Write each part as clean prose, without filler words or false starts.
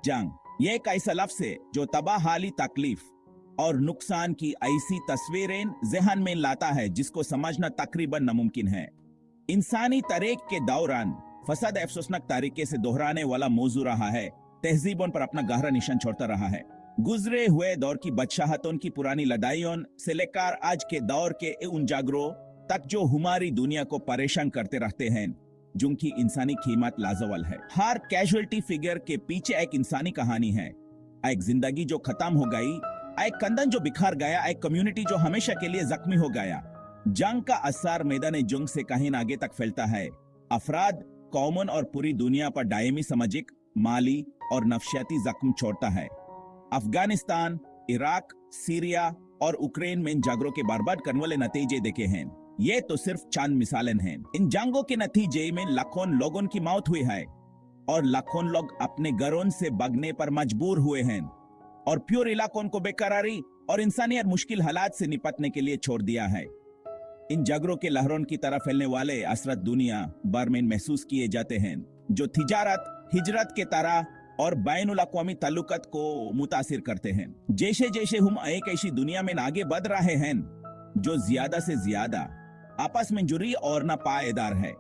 जंग ये एक ऐसा लफ्ज है जो तबाहाली तकलीफ और नुकसान की ऐसी तस्वीरें जहन में लाता है जिसको समझना तकरीबन नामुमकिन है। इंसानी तारीख के दौरान फसाद अफसोसनाक तरीके से दोहराने वाला मौजू रहा है, तहजीबों पर अपना गहरा निशान छोड़ता रहा है। गुजरे हुए दौर की बादशाहतों की पुरानी लड़ाइयों से लेकर आज के दौर के उन जागरों तक जो हमारी दुनिया को परेशान करते रहते हैं, जिनकी इंसानी कीमत लाजवाल है। हर कैजुअलिटी फिगर के पीछे एक इंसानी कहानी है, एक जिंदगी जो खत्म हो गई, एक कंदन जो बिखर गया, एक कम्युनिटी जो हमेशा के लिए जख्मी हो गया। जंग का असर मैदान जंग से कहीं आगे तक फैलता है, अफराद, कौमन और पूरी दुनिया पर दायमी सामाजिक, माली और नफसियाती जख्म छोड़ता है। अफगानिस्तान, इराक, सीरिया और यूक्रेन में जागरों के बर्बाद करने वाले नतीजे देखे हैं। ये तो सिर्फ चंद मिसालें हैं। इन जंगों के नतीजे में लाखों लोगों की मौत हुई है और लाखों लोग अपने घरों से भागने पर मजबूर हुए हैं और प्योर इलाकों को बेकरारी और इंसानियत मुश्किल हालात से निपटने के लिए छोड़ दिया है। इन जागरों के लहरों की तरह फैलने वाले असरत दुनिया भर में महसूस किए जाते हैं, जो तिजारत, हिजरत के तरह और बैनुल अक़वामी ताल्लुकात को मुतासिर करते हैं। जैसे जैसे हम एक ऐसी दुनिया में आगे बढ़ रहे हैं जो ज्यादा से ज्यादा आपस में जुड़ी और ना पायदार है,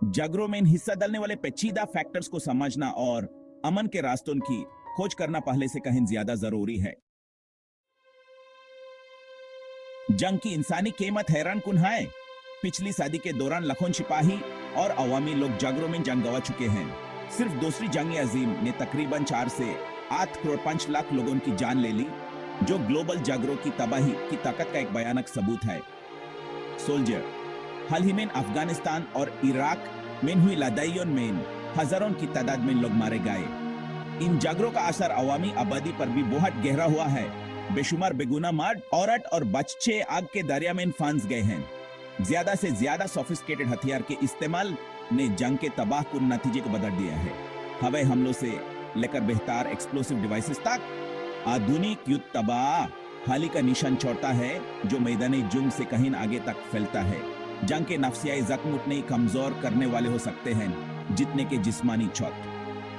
जागरों में हिस्सा डालने वाले पेचीदा फैक्टर्स को समझना और अमन के रास्तों की खोज करना पहले से कहीं ज्यादा जरूरी है। जंग की इंसानी कीमत हैरान कुन है। पिछली सदी के दौरान लाखों सिपाही और अवामी लोग जागरों में जान गंवा चुके हैं। सिर्फ दूसरी जंग अजीम ने तकरीबन 4 से 8 करोड़ 5 लाख लोगों की जान ले ली, जो ग्लोबल जागरों की तबाही की ताकत का एक भयानक सबूत है। सोल्जर, हाल ही में अफगानिस्तान और इराक में हुई लड़ाइयों में हजारों की तादाद में लोग मारे गए। इन जागरों का असर अवामी आबादी पर भी बहुत गहरा हुआ है। बेशुमार बेगुनाह मर्द, औरत और बच्चे आग के दरिया में फंस गए हैं। ज्यादा से ज्यादा सोफिस्टिकेटेड हथियार के इस्तेमाल ने जंग के तबाह कुन नतीजे को बदल दिया है। हवाई हमलों से लेकर बेहतर एक्सप्लोसिव डिवाइसेस तक आधुनिक युद्ध तबाह हाली का निशान छोड़ता है, जो मैदानी जंग से कहीं आगे तक फैलता है। जंग के नफ्सियाई जख्म उतने ही कमजोर करने वाले हो सकते हैं जितने के जिस्मानी चोट।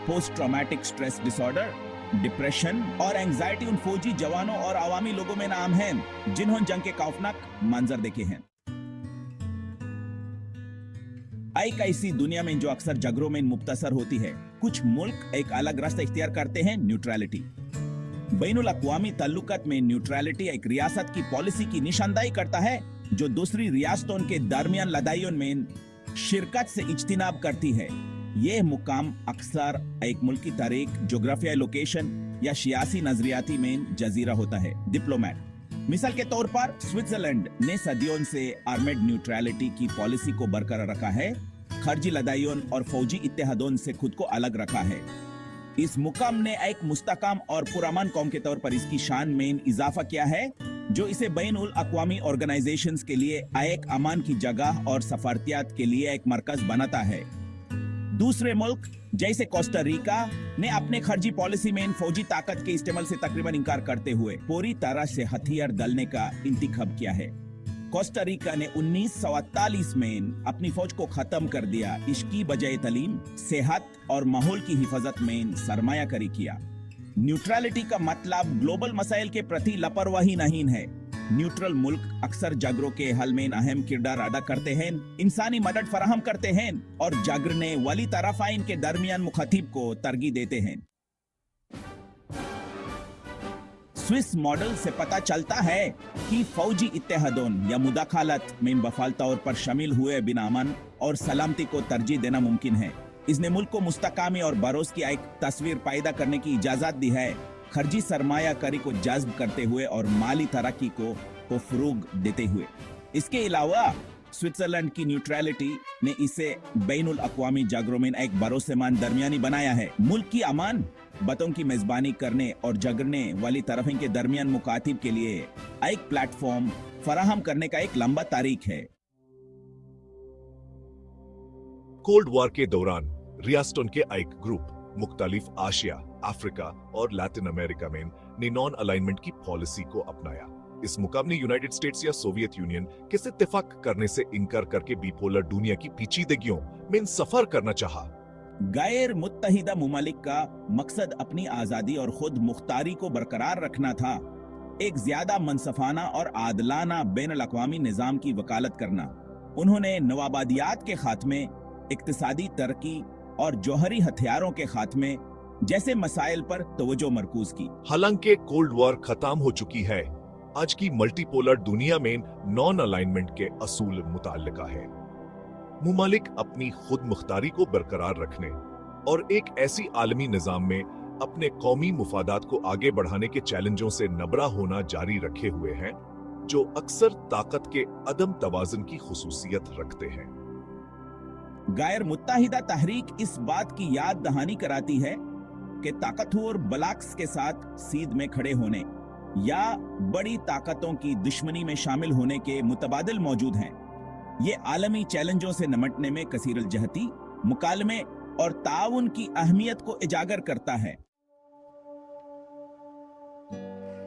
Post traumatic stress disorder, depression और एंजाइटी उन फौजी जवानों और आवामी लोगों में नाम हैं जिन्होंने जंग के खौफनाक मंजर देखे हैं। एक ऐसी दुनिया में जो अक्सर झगड़ों में मुख्तसर होती है, कुछ मुल्क एक अलग रास्ता इख्तियार करते हैं, न्यूट्रलिटी। बैनुल अक़वामी ताल्लुकात में न्यूट्रलिटी एक रियासत की पॉलिसी की निशानदाही करता है जो दूसरी रियासतों के दरमियान लड़ाइयों में शिरकत से इज्तिनाब करती है। यह मुकाम अक्सर एक मुल्क की तारीख, जोग्राफियाई लोकेशन या सियासी नजरियाती में जजीरा होता है। डिप्लोमेट, मिसाल के तौर पर स्विट्जरलैंड ने सदियों से आर्मेड न्यूट्रलिटी की पॉलिसी को बरकरार रखा है, खर्जी लड़ाइयों और फौजी इत्तेहादों से खुद को अलग रखा है। इस मुकाम ने एक मुस्तकाम और पुरअमन कौम के तौर पर इसकी शान में इजाफा किया है, जो इसे बैनुल अक़वामी ऑर्गेनाइजेशंस के लिए एक अमान की जगह और सफारतियात के लिए एक मरकज बनाता है। दूसरे मुल्क जैसे कोस्टा रिका ने अपने खर्ची पॉलिसी में फौजी ताकत के इस्तेमाल से तकरीबन इनकार करते हुए पूरी तरह से हथियार डालने का इंतखाब किया है। कोस्टा रिका ने 1948 में अपनी फौज को खत्म कर दिया, इसकी बजाय तालीम, सेहत और माहौल की हिफाजत में सरमायाकारी किया। न्यूट्रलिटी का मतलब ग्लोबल मसाइल के प्रति लापरवाही नहीं है। न्यूट्रल मुल्क अक्सर जागरों के हल में अहम किरदार अदा करते हैं, इंसानी मदद फराहम करते हैं और जागरने वाली तरफ़ाइन के दरमियान मुखातिब को तरगीब देते हैं। स्विस मॉडल से पता चलता है कि फौजी इत्तेहादों या मुदाखलत में बफाल तौर पर शामिल हुए बिना अमन और सलामती को तरजीह देना मुमकिन है। इसने मुल्क को मुस्तकामी और भरोसे की एक तस्वीर पैदा करने की इजाजत दी है, खर्जी सरमायाकारी को जज्ब करते हुए और माली तरक्की को फरोग देते हुए। इसके अलावा स्विट्जरलैंड की न्यूट्रलिटी ने इसे बैनुल अक़वामी जागरों में एक भरोसेमंद दरमियानी बनाया है। मुल्क की अमान बातों की मेजबानी करने और झगड़ने वाली तरफों के दरमियान मुखातिब के लिए एक प्लेटफॉर्म फराहम करने का एक लंबा तारीख है। कोल्ड वॉर के दौरान रियासतों के एक ग्रुप मुख्तलिफ आशिया, अफ्रीका और लैटिन अमेरिका में ने नॉन अलाइनमेंट की पॉलिसी को अपनाया। इस मुकाम ने यूनाइटेड स्टेट्स या सोवियत यूनियन के इत्तेफाक करने से इनकार करके बिपोलर दुनिया की पेचीदगियों में सफर करना चाहा। गैर मुत्तहिदा मुमालिक का मकसद अपनी आजादी और खुद मुख्तारी को बरकरार रखना था, एक ज्यादा मनसफाना और आदलाना बैनुल-अक़वामी निज़ाम की वकालत करना। उन्होंने नवाबादियात के खात्मे, इक्तिसादी तरक्की और जौहरी हथियारों के खात्मे जैसे मसाइल पर तवज्जो मरकूज की। हालांकि कोल्ड वॉर खत्म हो चुकी है, आज की मल्टीपोलर दुनिया में नॉन अलाइनमेंट के असूल मुताल्लिका है। मुमालिक अपनी खुद मुख्तारी को बरकरार रखने और एक ऐसी आलमी निजाम में अपने कौमी मुफादात को आगे बढ़ाने के चैलेंजों से नबरा होना जारी रखे हुए हैं, जो अक्सर ताकत के अदम तवाज़ुन की खुसूसियत रखते हैं। गैर मुत्तहिदा तहरीक इस बात की याद दहानी कराती है कि ताकतवर ब्लॉक्स के साथ सीध में खड़े होने या बड़ी ताकतों की दुश्मनी में शामिल होने के मुतबादिल मौजूद हैं। ये आलमी चैलेंजों से निपटने में कसीरुल जहती, मुकालमे और ताउन की अहमियत को इजागर करता है।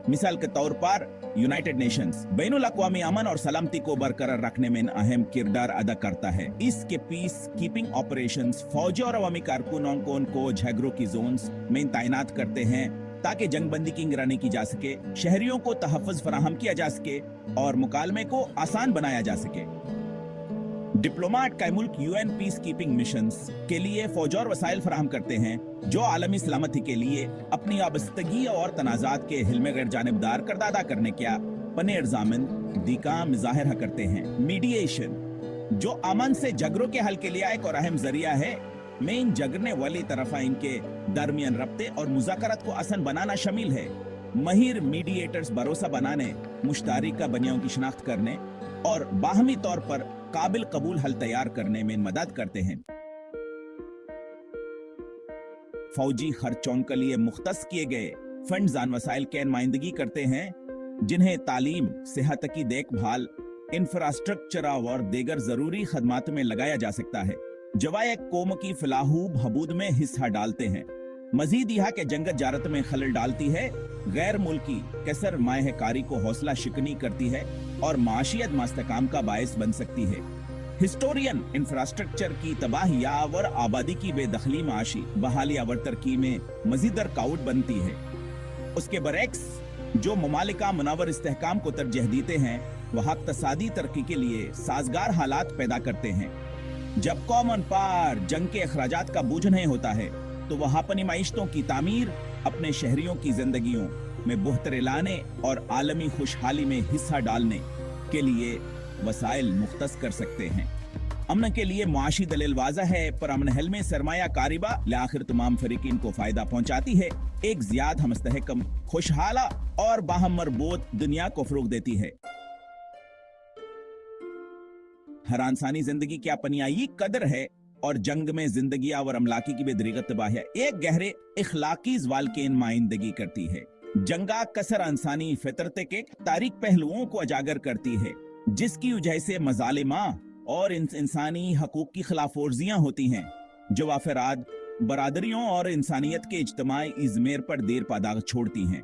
मिसाल के तौर पर यूनाइटेड नेशंस बैनुल-अक़वामी अमन और सलामती को बरकरार रखने में अहम किरदार अदा करता है। इसके पीस कीपिंग ऑपरेशंस फौजी और अवामी कारकुनों को झगड़ों की जोन्स में तैनात करते हैं ताकि जंगबंदी की निगरानी की जा सके, शहरियों को तहफ़्फ़ुज़ फराहम किया जा सके और मुकालमे को आसान बनाया जा सके। डिप्लोमेट का मुल्क यूएन पीस कीपिंग मिशंस के लिए फौज और वसाइल फराहम करते हैं जो आलमी सलामती के लिए अपनी वाबस्तगी और तनाज़ात के हिल में गैर जानिबदार किरदार अदा करने क्या पने जामिन दिकाम ज़ाहिर करते हैं। मीडिएशन जो अमन से झगड़ों के हल के लिए एक और अहम जरिया है, में इन झगड़ने वाली तरफा इनके दरमियान रब्ते और मुज़ाकरत को आसान बनाना शामिल है। महिर मीडिएटर्स भरोसा बनाने, मुश्तारी का बनियों की शिनाख्त करने और बाहमी तौर पर काबिल कबूल हल तैयार करने में मदद करते हैं। फौजी खर्चों के लिए मुख्तस किए गए फंड्स और वसाइल की नुमाइंदगी करते हैं जिन्हें तालीम, सेहत की देखभाल, इंफ्रास्ट्रक्चर और दीगर जरूरी खदमात में लगाया जा सकता है। जवाए कौम की फलाहू बहबूद में हिस्सा डालते हैं। मजीद यह के जंगत जारत में खलल डालती है, गैर मुल्की कसर माहकारी को हौसला शिकनी करती है और माशियत मस्तकाम का बायस बन सकती है। हिस्टोरियन इंफ्रास्ट्रक्चर की तबाहिया और आबादी की बेदखली माशी बहाली और तरक्की में मजीद रुकावट बनती है। उसके बरक्स जो ममालिका मुनावर इस्तेहकाम को तरजीह देते हैं वह इक़्तिसादी तरक्की के लिए साजगार हालात पैदा करते हैं। जब कौमन पर जंग के अखराजात का बोझ नहीं होता है तो वह अपनी माइशतों की तामीर, अपने शहरियों की जिंदगियों में बेहतरी लाने और आलमी खुशहाली में हिस्सा डालने के लिए वसाइल मुख्तस कर सकते हैं। अमन के लिए मुआशी दलील वाज़ा है, पर अमन हल में सरमाया कारिबा आखिर तमाम फरीकीन को फायदा पहुंचाती है, एक ज्यादा हमस्तहकम, खुशहाला और बाहम मरबूत दुनिया को फरोग देती है। हर इंसानी जिंदगी की अपनी कदर है और जंग में जिंदगी और अमलाकी की बेदरीगत तबाही एक गहरे इखलाकी ज़वाल की नुमाइंदगी करती है। जंगा कसर इंसानी फितरत के तारीख पहलुओं को उजागर करती है जिसकी वजह से मजालिमा और इंसानी हकूक की खिलाफ वर्जियां होती हैं जो अफराद, बरादरियों और इंसानियत के इज्तिमाई इज़मेर पर देर पादाग छोड़ती हैं।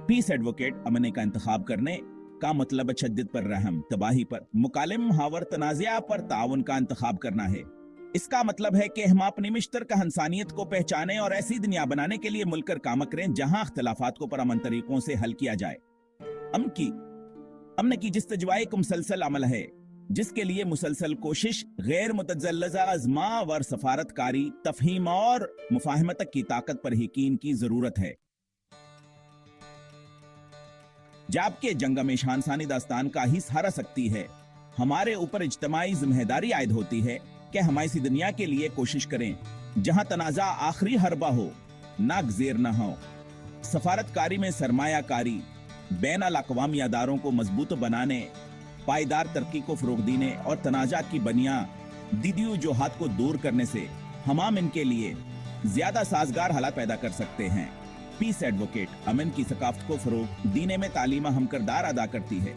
पीस एडवोकेट अमन का इंतखाब करने का मतलब तशद्दुद पर रहम, तबाही पर, मुकालिम, मुहावर, तनाज़ा पर ताउन का इंतखाब करना है। इसका मतलब है कि हम अपनी मुश्तरका इंसानियत को पहचाने और ऐसी दुनिया बनाने के लिए मिलकर काम करें जहां इख्तिलाफात को पुरअमन तरीकों से हल किया जाए। अमन की जिस तजवाए एक मुसलसल अमल है जिसके लिए मुसलसल कोशिश, गैर मुतज़ल्लज़ा अज़मा वर सफारतकारी, तफहीम और मुफाहमत की ताकत पर यकीन की जरूरत है। जबकि जंग में शानसानी दास्तान का ही सहारा सकती है, हमारे ऊपर इज्तिमाई जिम्मेदारी आयद होती है कि हम ऐसी दुनिया के लिए कोशिश करें जहां तनाज़ा आखिरी हरबा हो, ना ग़ेर न हो। सफारतकारी में सरमायाकारी, बैनुल-अक़वामी अदारों को मजबूत बनाने, पायदार तरक्की को फ़रोग़ देने और तनाज़ात की बनिया दीदी वजूहात को दूर करने से हम इनके लिए ज़्यादा साजगार हालात पैदा कर सकते हैं। पीस एडवोकेट अमन की सकाफ़त को फ़रोग़ देने में तालीमा हम किरदार अदा करती है।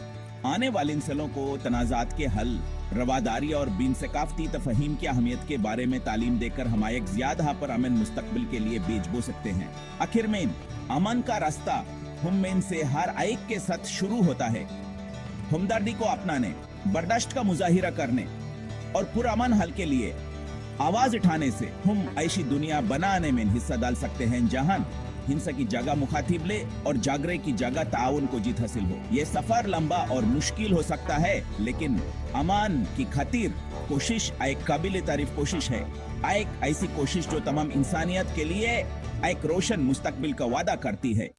आने वाले नस्लों को तनाज़ात के हल, रवादारी और बिन सकाफ़ती तफ़हीम की अहमियत के बारे में तालीम देकर हम एक ज़्यादा पर अमन मुस्तक़बिल के लिए बीज बो सकते हैं। आखिर में अमन का रास्ता हम में से हर एक के साथ शुरू होता है। हमदर्दी को अपनाने, बर्दाश्त का मुजाहिरा करने और पुरअमन हल के लिए आवाज उठाने से हम ऐसी दुनिया बनाने में हिस्सा डाल सकते हैं जहां हिंसा की जगह मुखातिब ले और जागरे की जगह ताउन को जीत हासिल हो। ये सफर लंबा और मुश्किल हो सकता है, लेकिन अमान की खातिर कोशिश एक काबिल तारीफ कोशिश है, एक ऐसी कोशिश जो तमाम इंसानियत के लिए एक रोशन मुस्तकबिल का वादा करती है।